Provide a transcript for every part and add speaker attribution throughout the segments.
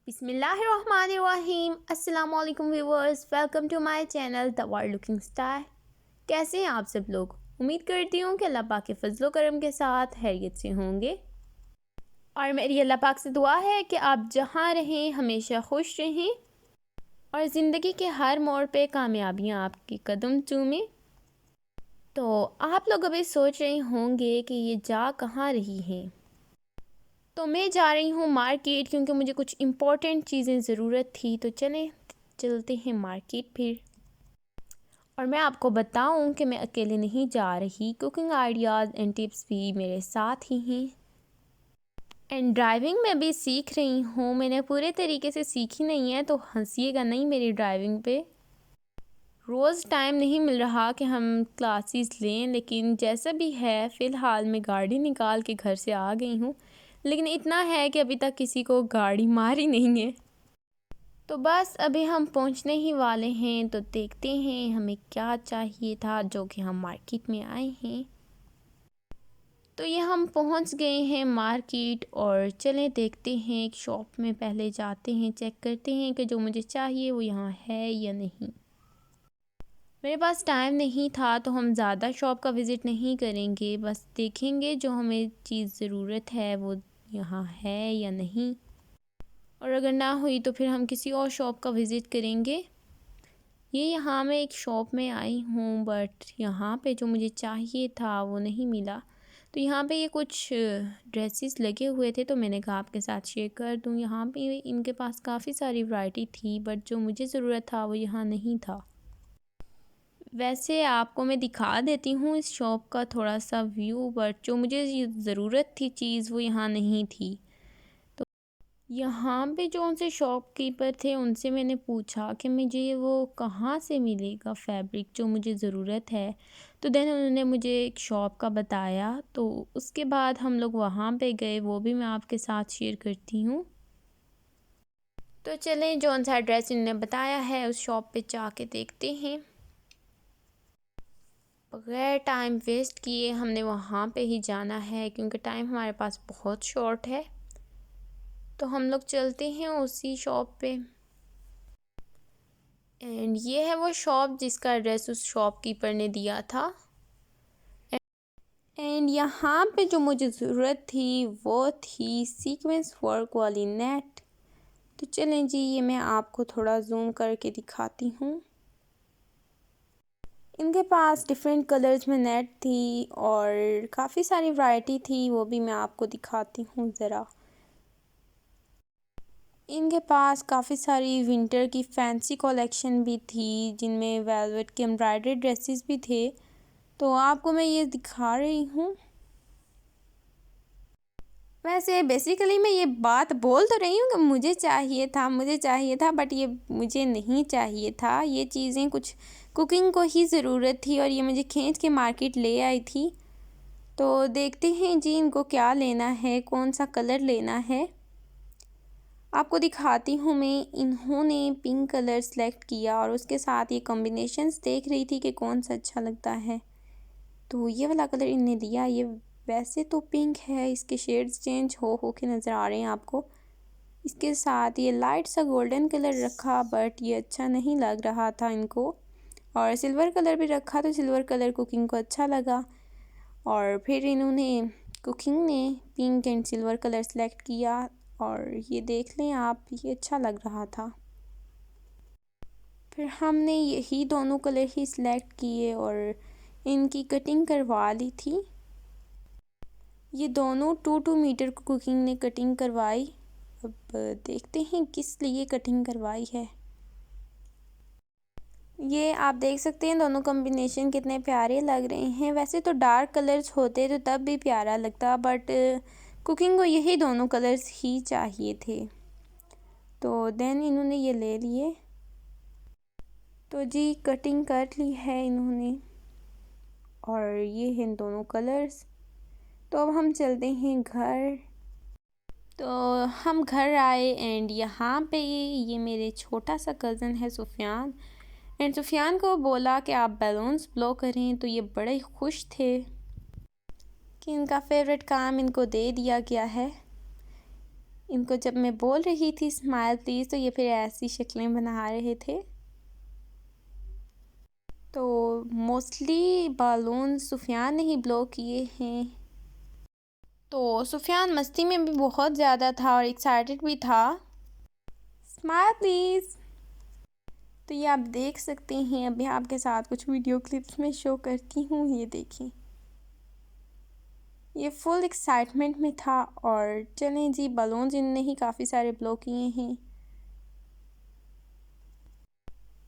Speaker 1: बिस्मिल्लाहिर्रहमानिर्रहीम। अस्सलाम वालेकुम viewers, welcome to my channel the world looking star. कैसे हैं आप सब लोग? उम्मीद करती हूँ कि अल्लाह पाक के फजलो करम के साथ खैरियत से होंगे और मेरी अल्लाह पाक से दुआ है कि आप जहाँ रहें हमेशा खुश रहें और ज़िंदगी के हर मोड़ पे कामयाबियाँ आपकी कदम चूमें। तो आप लोग अभी सोच रहे होंगे कि ये जा कहाँ रही हैं। तो मैं जा रही हूँ मार्केट क्योंकि मुझे कुछ इम्पोर्टेंट चीज़ें ज़रूरत थी। तो चलते हैं मार्केट फिर। और मैं आपको बताऊँ कि मैं अकेले नहीं जा रही, कुकिंग आइडियाज़ एंड टिप्स भी मेरे साथ ही हैं एंड ड्राइविंग में भी सीख रही हूँ। मैंने पूरे तरीके से सीखी नहीं है तो हंसीएगा नहीं मेरी ड्राइविंग पे। रोज़ टाइम नहीं मिल रहा कि हम क्लासेस लें, लेकिन जैसा भी है फ़िलहाल मैं गाड़ी निकाल के घर से आ गई हूँ। लेकिन इतना है कि अभी तक किसी को गाड़ी मारी नहीं है। तो बस अभी हम पहुंचने ही वाले हैं, तो देखते हैं हमें क्या चाहिए था जो कि हम मार्केट में आए हैं। तो ये हम पहुंच गए हैं मार्केट और चलें देखते हैं एक शॉप में पहले जाते हैं, चेक करते हैं कि जो मुझे चाहिए वो यहाँ है या नहीं। मेरे पास टाइम नहीं था तो हम ज़्यादा शॉप का विज़िट नहीं करेंगे, बस देखेंगे जो हमें चीज़ ज़रूरत है वो यहाँ है या नहीं, और अगर ना हुई तो फिर हम किसी और शॉप का विज़िट करेंगे। ये यहाँ मैं एक शॉप में आई हूँ बट यहाँ पे जो मुझे चाहिए था वो नहीं मिला। तो यहाँ पे ये कुछ ड्रेसेस लगे हुए थे तो मैंने कहा आपके साथ शेयर कर दूँ। यहाँ पे इनके पास काफ़ी सारी वैरायटी थी बट जो मुझे ज़रूरत था वो यहाँ नहीं था। वैसे आपको मैं दिखा देती हूँ इस शॉप का थोड़ा सा व्यू, बट जो मुझे ज़रूरत थी चीज़ वो यहाँ नहीं थी। तो यहाँ पे जो उनसे शॉपकीपर थे उनसे मैंने पूछा कि मुझे वो कहाँ से मिलेगा फैब्रिक जो मुझे ज़रूरत है। तो देन उन्होंने मुझे एक शॉप का बताया, तो उसके बाद हम लोग वहाँ पे गए, वो भी मैं आपके साथ शेयर करती हूँ। तो चलें जो सा एड्रेस उन्होंने बताया है उस शॉप पे जाके देखते हैं। बगैर टाइम वेस्ट किए हमने वहाँ पे ही जाना है क्योंकि टाइम हमारे पास बहुत शॉर्ट है। तो हम लोग चलते हैं उसी शॉप पे एंड ये है वो शॉप जिसका एड्रेस उस शॉपकीपर ने दिया था। एंड यहाँ पे जो मुझे ज़रूरत थी वो थी सीक्वेंस वर्क वाली नेट। तो चलें जी, ये मैं आपको थोड़ा जूम करके दिखाती हूँ। इनके पास डिफरेंट कलर्स में नेट थी और काफ़ी सारी वैरायटी थी, वो भी मैं आपको दिखाती हूँ ज़रा। इनके पास काफ़ी सारी विंटर की फैंसी कलेक्शन भी थी जिनमें वेलवेट के एम्ब्रॉयडरी ड्रेसेस भी थे। तो आपको मैं ये दिखा रही हूँ। वैसे बेसिकली मैं ये बात बोल तो रही हूँ कि मुझे चाहिए था बट ये मुझे नहीं चाहिए था। ये चीज़ें कुछ कुकिंग को ही ज़रूरत थी और ये मुझे खींच के मार्केट ले आई थी। तो देखते हैं जी इनको क्या लेना है, कौन सा कलर लेना है। आपको दिखाती हूँ मैं। इन्होंने पिंक कलर सेलेक्ट किया और उसके साथ ये कॉम्बिनेशंस देख रही थी कि कौन सा अच्छा लगता है। तो ये वाला कलर इन्होंने लिया। ये वैसे तो पिंक है, इसके शेड्स चेंज हो के नज़र आ रहे हैं आपको। इसके साथ ये लाइट सा गोल्डन कलर रखा बट ये अच्छा नहीं लग रहा था इनको, और सिल्वर कलर भी रखा तो सिल्वर कलर कुकिंग को अच्छा लगा। और फिर इन्होंने कुकिंग ने pink and silver colour select किया और ये देख लें आप, ये अच्छा लग रहा था। फिर हमने यही दोनों कलर ही सिलेक्ट किए और इनकी कटिंग करवा ली थी। ये दोनों 2-2 मीटर को कुकिंग ने कटिंग करवाई। अब देखते हैं किस लिए कटिंग करवाई है। ये आप देख सकते हैं दोनों कॉम्बिनेशन कितने प्यारे लग रहे हैं। वैसे तो डार्क कलर्स होते तो तब भी प्यारा लगता, बट कुकिंग को यही दोनों कलर्स ही चाहिए थे। तो देन इन्होंने ये ले लिए। तो जी कटिंग कर ली है इन्होंने और ये हैं दोनों कलर्स। तो अब हम चलते हैं घर। तो हम घर आए एंड यहाँ पे ये मेरे छोटा सा कज़न है सुफियान, एंड सुफियान को बोला कि आप बैलून्स ब्लो करें। तो ये बड़े खुश थे कि इनका फेवरेट काम इनको दे दिया गया है। इनको जब मैं बोल रही थी स्माइल प्लीज़, तो ये फिर ऐसी शक्लें बना रहे थे। तो मोस्टली बालून सुफियान ने ही ब्लो किए हैं। तो सुफियान मस्ती में भी बहुत ज़्यादा था और एक्साइटेड भी था। Smile please. तो ये आप देख सकते हैं, अभी आपके साथ कुछ वीडियो क्लिप्स में शो करती हूँ। ये देखिए, ये फुल एक्साइटमेंट में था। और चलें जी, बलून्स इनने ही काफ़ी सारे ब्लो किए हैं।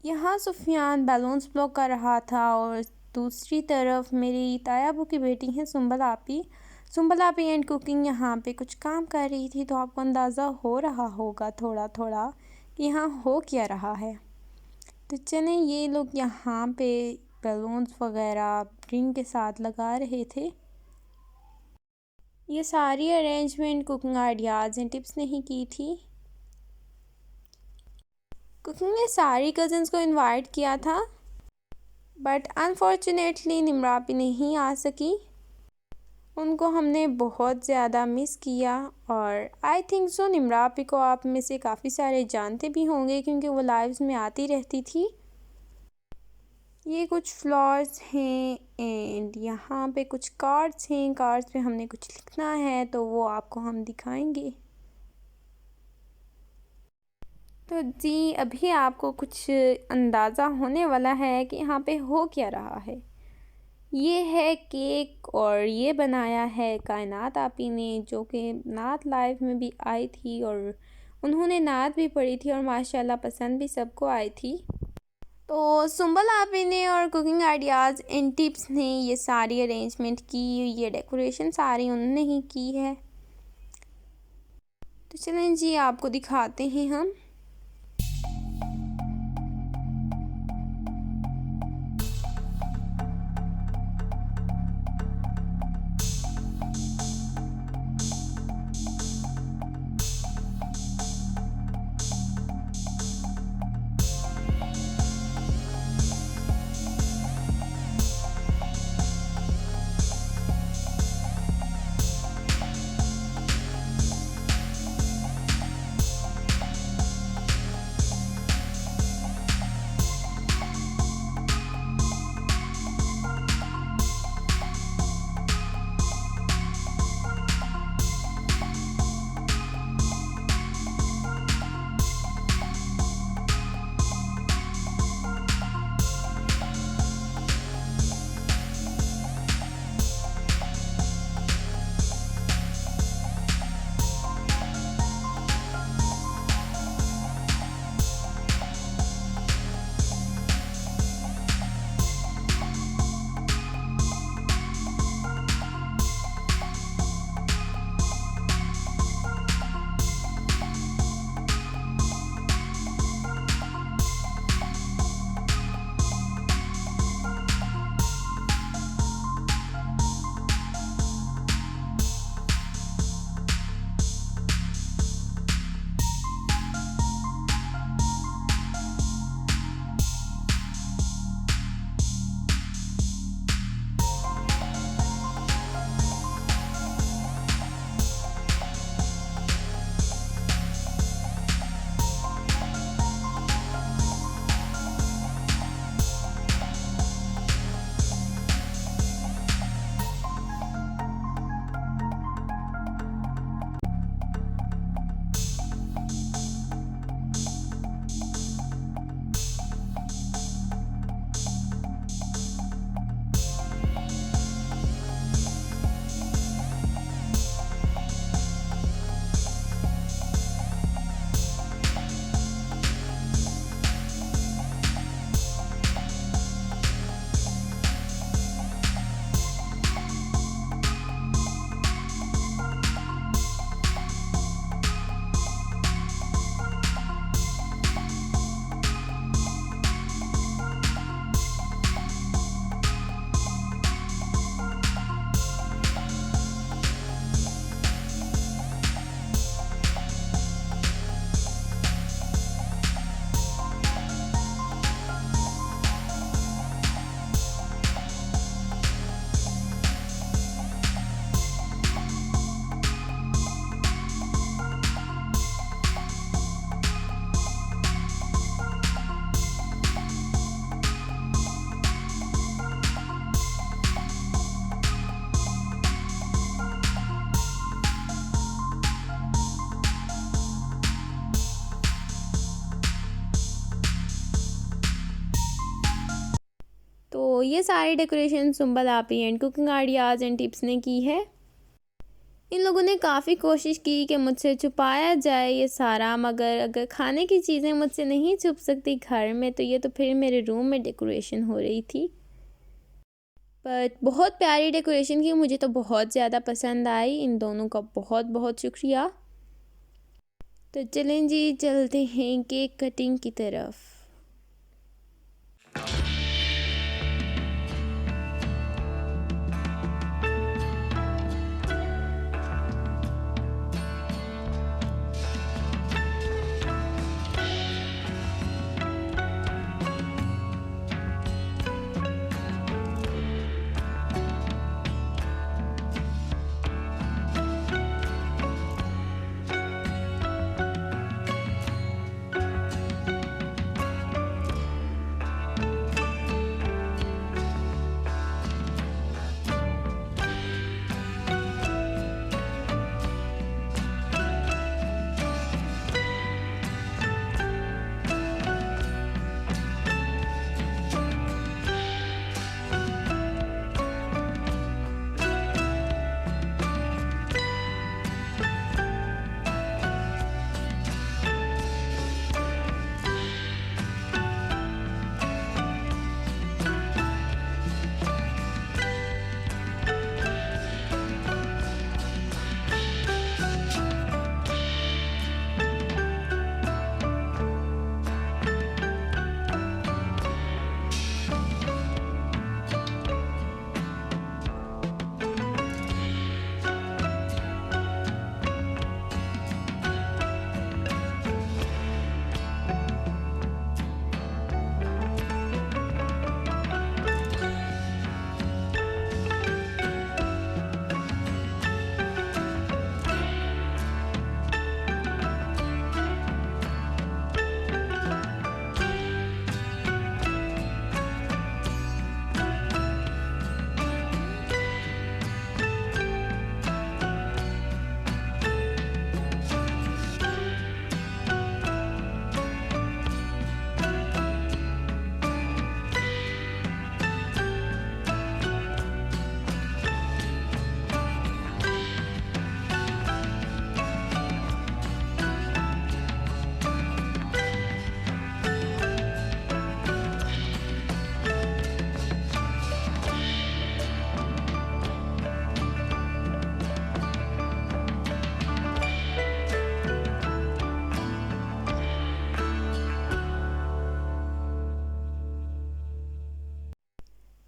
Speaker 1: यहाँ सुफियान बैलून्स ब्लो कर रहा था और दूसरी तरफ मेरी तायाबू की बेटी है सुंबल आपी। सुंबल आपी एंड कुकिंग यहाँ पे कुछ काम कर रही थी, तो आपको अंदाज़ा हो रहा होगा थोड़ा थोड़ा कि यहाँ हो क्या रहा है। तो चलें, ये लोग यहाँ पे बैलून्स वगैरह ड्रिंक के साथ लगा रहे थे। ये सारी arrangement cooking ideas and tips ने ही की थी। कुकिंग ने सारी कज़न्स को इनवाइट किया था, बट अनफॉर्चुनेटली निमरापी नहीं आ सकी। उनको हमने बहुत ज़्यादा मिस किया। और आई थिंक सो निमरापी को आप में से काफ़ी सारे जानते भी होंगे, क्योंकि वो लाइव्स में आती रहती थी। ये कुछ फ्लावर्स हैं एंड यहाँ पे कुछ कार्ड्स हैं। कार्ड्स पे हमने कुछ लिखना है, तो वो आपको हम दिखाएंगे। तो जी, अभी आपको कुछ अंदाज़ा होने वाला है कि यहाँ पे हो क्या रहा है। ये है केक और ये बनाया है कायनात आपी ने, जो कि नात लाइव में भी आई थी और उन्होंने नात भी पढ़ी थी और माशाल्लाह पसंद भी सबको आई थी। तो सुंबल आपी ने और कुकिंग आइडियाज़ एंड टिप्स ने ये सारी अरेंजमेंट की, ये डेकोरेशन सारी उन्होंने ही की है। तो चलें जी, आपको दिखाते हैं हम। ये सारी डेकोरेशन सुंबल आपी and cooking ideas and tips ने की है। इन लोगों ने काफ़ी कोशिश की कि मुझसे छुपाया जाए ये सारा, मगर अगर खाने की चीज़ें मुझसे नहीं छुप सकती घर में, तो ये तो फिर मेरे रूम में डेकोरेशन हो रही थी। बट बहुत प्यारी डेकोरेशन की, मुझे तो बहुत ज़्यादा पसंद आई। इन दोनों का बहुत बहुत शुक्रिया। तो चलें जी, चलते हैं केक कटिंग की तरफ।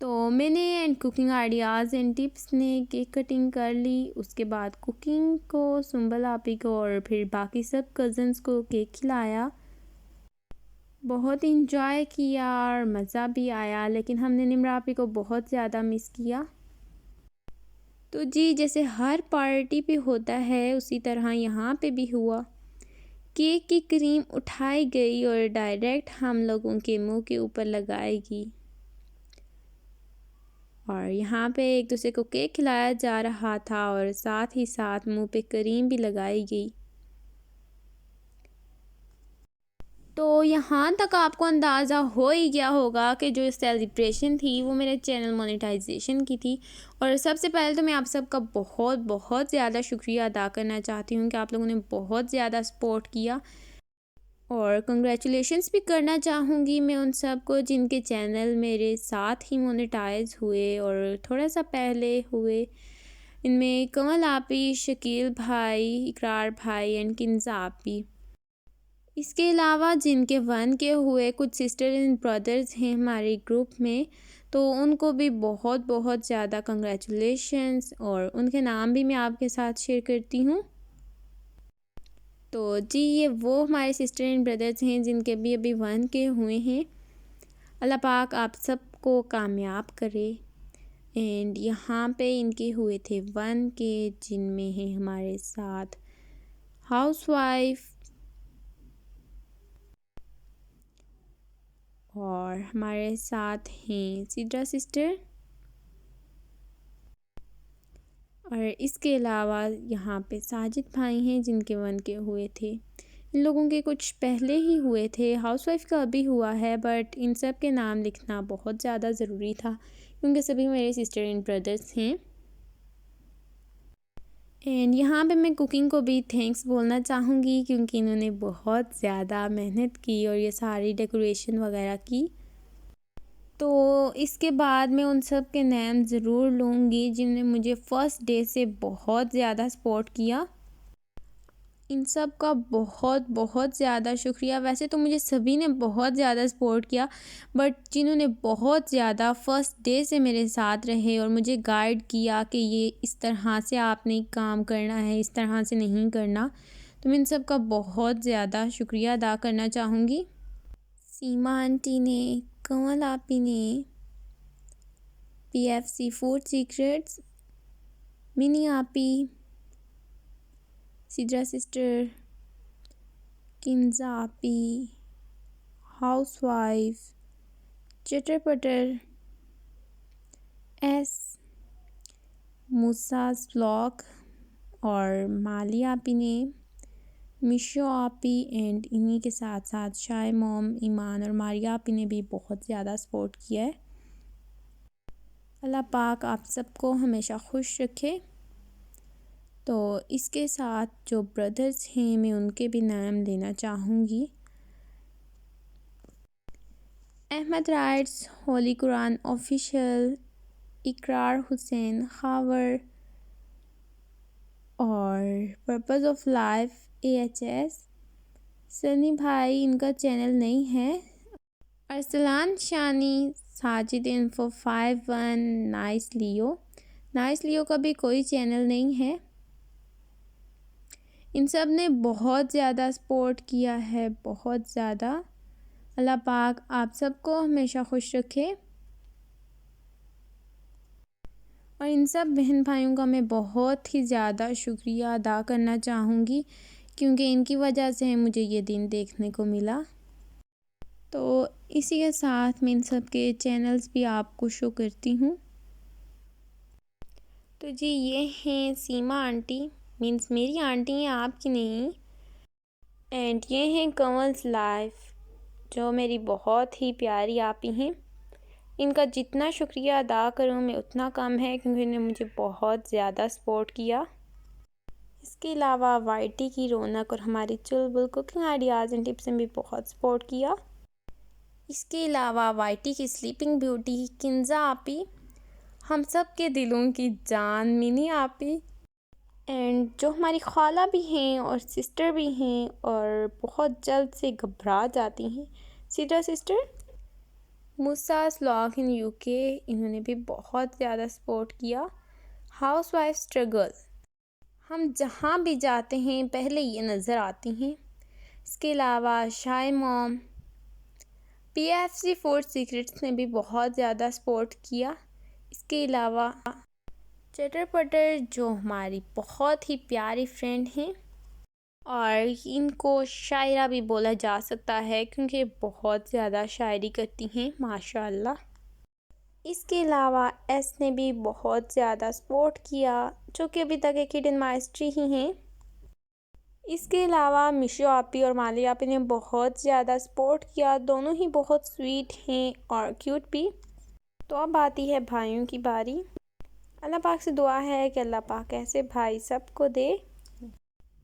Speaker 1: तो मैंने and cooking ideas and tips ने केक कटिंग कर ली। उसके बाद कुकिंग को, सुंबल आपी को और फिर बाकी सब कज़न्स को केक खिलाया। बहुत इंजॉय किया और मज़ा भी आया, लेकिन हमने निम्रा आपी को बहुत ज़्यादा मिस किया। तो जी, जैसे हर पार्टी पे होता है उसी तरह यहाँ पे भी हुआ। केक की क्रीम उठाई गई और डायरेक्ट हम लोगों के मुंह के ऊपर लगाएगी, और यहाँ पे एक दूसरे को केक खिलाया जा रहा था और साथ ही साथ मुंह पे क्रीम भी लगाई गई। तो यहाँ तक आपको अंदाज़ा हो ही गया होगा कि जो सेलिब्रेशन थी वो मेरे चैनल मोनेटाइजेशन की थी। और सबसे पहले तो मैं आप सबका बहुत बहुत ज़्यादा शुक्रिया अदा करना चाहती हूँ कि आप लोगों ने बहुत ज़्यादा सपोर्ट किया। और कंग्रेचुलेशंस भी करना चाहूँगी मैं उन सब को जिनके चैनल मेरे साथ ही मोनेटाइज हुए और थोड़ा सा पहले हुए। इनमें कमल आपी, शकील भाई, इकरार भाई एंड किन्जा आपी। इसके अलावा जिनके 1 के हुए, कुछ सिस्टर एंड ब्रदर्स हैं हमारे ग्रुप में, तो उनको भी बहुत बहुत ज़्यादा कंग्रेचुलेशंस, और उनके नाम भी मैं आपके साथ शेयर करती हूँ। तो जी, ये वो हमारे सिस्टर एंड ब्रदर्स हैं जिनके भी अभी 1 के हुए हैं। अल्लाह पाक आप सबको कामयाब करे। एंड यहाँ पे इनके हुए थे 1 के, जिनमें हैं हमारे साथ हाउसवाइफ और हमारे साथ हैं सिद्रा सिस्टर, और इसके अलावा यहाँ पे साजिद भाई हैं जिनके 1 के हुए थे। इन लोगों के कुछ पहले ही हुए थे, हाउसवाइफ का अभी हुआ है, बट इन सब के नाम लिखना बहुत ज़्यादा ज़रूरी था क्योंकि सभी मेरे सिस्टर एंड ब्रदर्स हैं। एंड यहाँ पे मैं कुकिंग को भी थैंक्स बोलना चाहूँगी क्योंकि इन्होंने बहुत ज़्यादा मेहनत की और ये सारी डेकोरेशन वगैरह की। तो इसके बाद मैं उन सब के नाम ज़रूर लूँगी जिन्होंने मुझे फ़र्स्ट डे से बहुत ज़्यादा सपोर्ट किया। इन सब का बहुत बहुत ज़्यादा शुक्रिया। वैसे तो मुझे सभी ने बहुत ज़्यादा सपोर्ट किया, बट जिन्होंने बहुत ज़्यादा फ़र्स्ट डे से मेरे साथ रहे और मुझे गाइड किया कि ये इस तरह से आपने काम करना है, इस तरह से नहीं करना, तो मैं इन सब का बहुत ज़्यादा शुक्रिया अदा करना चाहूँगी। सीमा आंटी ने, कंवल आपी ने, PFC फूड सीक्रेट्स, मिनी आपी, सिद्रा सिस्टर, किंजा आपी, हाउसवाइफ, चटर पटर, एस, मूसास व्लॉग और माली आपी ने, मिशो आपी एंड इन्हीं के साथ साथ शाय मॉम, ईमान और मारिया आपी ने भी बहुत ज़्यादा सपोर्ट किया है। अल्लाह पाक आप सबको हमेशा खुश रखे। तो इसके साथ जो ब्रदर्स हैं मैं उनके भी नाम लेना चाहूँगी। अहमद राइट्स, होली कुरान ऑफिशियल, इकरार हुसैन खावर और purpose of life AHS, Sunny भाई इनका चैनल नहीं है, अरसलान शानी, साजिद इन्फो 51, नाइस लियो का भी कोई चैनल नहीं है। इन सब ने बहुत ज़्यादा सपोर्ट किया है, बहुत ज़्यादा। अल्लाह पाक आप सबको हमेशा खुश रखे। और इन सब बहन भाइयों का मैं बहुत ही ज़्यादा शुक्रिया अदा करना चाहूँगी क्योंकि इनकी वजह से मुझे ये दिन देखने को मिला। तो इसी के साथ मैं इन सब के चैनल्स भी आपको शो करती हूँ। तो जी ये हैं सीमा आंटी, मीन्स मेरी आंटी हैं, आपकी नहीं। एंड ये हैं कंवल्स लाइफ, जो मेरी बहुत ही प्यारी आपी हैं। इनका जितना शुक्रिया अदा करूँ मैं उतना कम है क्योंकि इन्होंने मुझे बहुत ज़्यादा सपोर्ट किया। इसके अलावा वाईटी की रौनक और हमारी चुलबुल कुकिंग आइडियाज़ एंड टिप्स ने भी बहुत सपोर्ट किया। इसके अलावा वाईटी की स्लीपिंग ब्यूटी किंजा आपी, हम सब के दिलों की जान मिनी आपी, एंड जो हमारी खाला भी हैं और सिस्टर भी हैं और बहुत जल्द से घबरा जाती हैं, Sidra sister, Moosa's vlog in UK, इन्होंने भी बहुत ज़्यादा सपोर्ट किया। हाउसवाइफ स्ट्रगल, हम जहाँ भी जाते हैं पहले ये नज़र आती हैं। इसके अलावा शाय मॉम, PFC फूड सीक्रेट्स ने भी बहुत ज़्यादा सपोर्ट किया। इसके अलावा चटर पटर जो हमारी बहुत ही प्यारी फ्रेंड हैं और इनको शायरा भी बोला जा सकता है क्योंकि बहुत ज़्यादा शायरी करती हैं माशाल्लाह। इसके अलावा एस ने भी बहुत ज़्यादा सपोर्ट किया, जो कि अभी तक एक हिडन माइस्ट्री ही हैं। इसके अलावा मिशो आपी और माली आपी ने बहुत ज़्यादा सपोर्ट किया, दोनों ही बहुत स्वीट हैं और क्यूट भी। तो अब आती है भाइयों की बारी। अल्लाह पाक से दुआ है कि अल्लाह पाक ऐसे भाई सबको दे।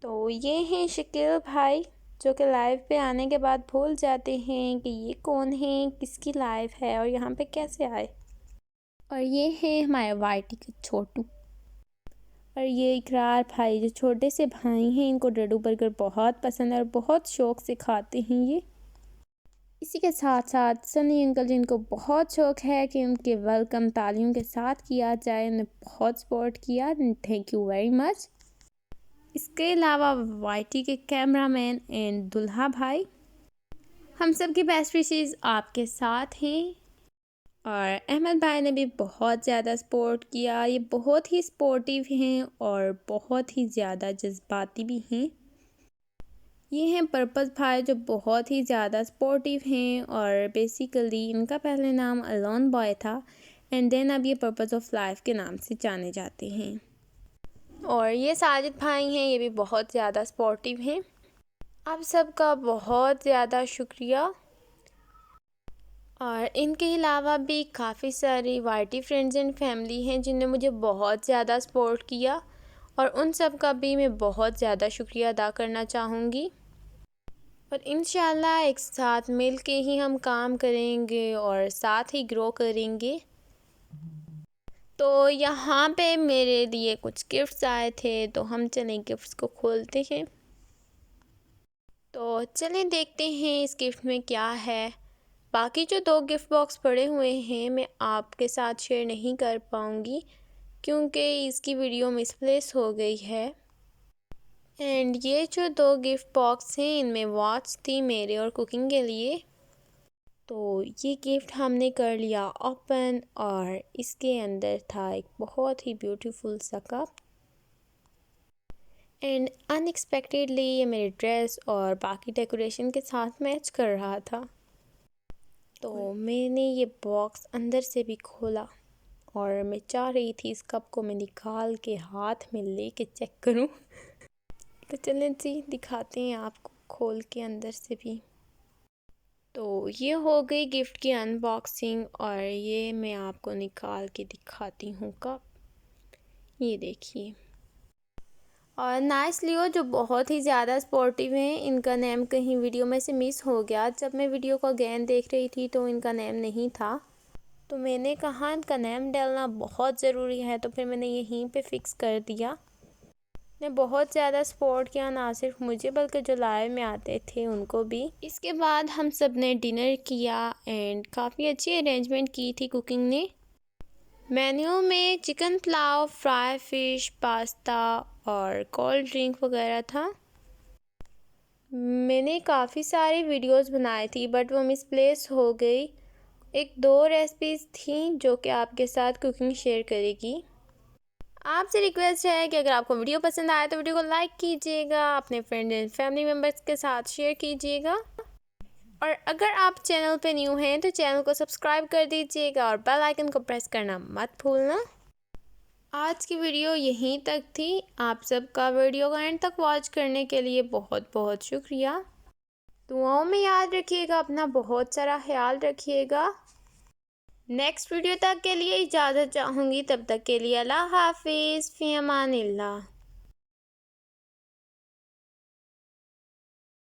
Speaker 1: तो ये हैं शकील भाई, जो कि लाइव पे आने के बाद भूल जाते हैं कि ये कौन है, किसकी लाइव है और यहाँ पे कैसे आए। और ये हैं हमारे वाईटी के छोटू, और ये इकरार भाई जो छोटे से भाई हैं, इनको डडू बर्गर बहुत पसंद है और बहुत शौक़ से खाते हैं ये। इसी के साथ साथ सनी अंकल जिनको बहुत शौक़ है कि उनके वेलकम तालियों के साथ किया जाए, उन्हें बहुत सपोर्ट किया, थैंक यू वेरी मच। इसके अलावा वाईटी के कैमरामैन एंड दुल्हा भाई, हम सब की बेस्ट विशेस आपके साथ हैं। और अहमद भाई ने भी बहुत ज़्यादा सपोर्ट किया, ये बहुत ही सपोर्टिव हैं और बहुत ही ज़्यादा जज्बाती भी हैं। ये हैं पर्पस भाई जो बहुत ही ज़्यादा सपोर्टिव हैं और बेसिकली इनका पहले नाम अलोन बॉय था एंड देन अब ये पर्पस ऑफ लाइफ के नाम से जाने जाते हैं। और ये साजिद भाई हैं, ये भी बहुत ज़्यादा सपोर्टिव हैं। आप सबका बहुत ज़्यादा शुक्रिया। और इनके अलावा भी काफ़ी सारी वाईटी फ्रेंड्स एंड फैमिली हैं जिन्होंने मुझे बहुत ज़्यादा सपोर्ट किया, और उन सब का भी मैं बहुत ज़्यादा शुक्रिया अदा करना चाहूँगी। और इंशाल्लाह एक साथ मिल के ही हम काम करेंगे और साथ ही ग्रो करेंगे। तो यहाँ पे मेरे लिए कुछ गिफ्ट्स आए थे, तो हम चलें गिफ्ट्स को खोलते हैं। तो चलें देखते हैं इस गिफ्ट में क्या है। बाकी जो 2 गिफ्ट बॉक्स पड़े हुए हैं मैं आपके साथ शेयर नहीं कर पाऊँगी क्योंकि इसकी वीडियो मिसप्लेस हो गई है। एंड ये जो 2 गिफ्ट बॉक्स हैं इनमें वॉच थी मेरे और कुकिंग के लिए। तो ये गिफ्ट हमने कर लिया ओपन, और इसके अंदर था एक बहुत ही ब्यूटीफुल सा कप। एंड अनएक्सपेक्टेडली ये मेरी ड्रेस और बाकी डेकोरेशन के साथ मैच कर रहा था। तो मैंने ये बॉक्स अंदर से भी खोला और मैं चाह रही थी इस कप को मैं निकाल के हाथ में लेके चेक करूं। तो चलें जी दिखाते हैं आपको खोल के अंदर से भी। तो ये हो गई गिफ्ट की अनबॉक्सिंग, और ये मैं आपको निकाल के दिखाती हूँ कप। ये देखिए। और नाइस लियो जो बहुत ही ज़्यादा स्पोर्टिव हैं, इनका नेम कहीं वीडियो में से मिस हो गया। जब मैं वीडियो को अगेन देख रही थी तो इनका नेम नहीं था, तो मैंने कहा इनका नेम डालना बहुत ज़रूरी है, तो फिर मैंने यहीं पे फिक्स कर दिया। ने बहुत ज़्यादा सपोर्ट किया, ना सिर्फ मुझे बल्कि जो लाइव में आते थे उनको भी। इसके बाद हम सब ने डिनर किया एंड काफ़ी अच्छी अरेंजमेंट की थी कुकिंग ने। मेन्यू में chicken pulao, fry fish, pasta और कोल्ड ड्रिंक वगैरह था। मैंने काफ़ी सारी वीडियोस बनाई थी बट वो मिसप्लेस हो गई। 1-2 रेसिपीज़ थी जो कि आपके साथ कुकिंग शेयर करेगी। आपसे रिक्वेस्ट है कि अगर आपको वीडियो पसंद आए तो वीडियो को लाइक कीजिएगा, अपने फ्रेंड एंड फैमिली मेम्बर्स के साथ शेयर कीजिएगा, और अगर आप चैनल पे न्यू हैं तो चैनल को सब्सक्राइब कर दीजिएगा और बेल आइकन को प्रेस करना मत भूलना। आज की वीडियो यहीं तक थी। आप सबका वीडियो को एंड तक वॉच करने के लिए बहुत बहुत शुक्रिया। दुआओं में याद रखिएगा, अपना बहुत सारा ख्याल रखिएगा। नेक्स्ट वीडियो तक के लिए इजाज़त चाहूँगी, तब तक के लिए अल्लाह हाफिज़, फ़ी अमानिल्लाह।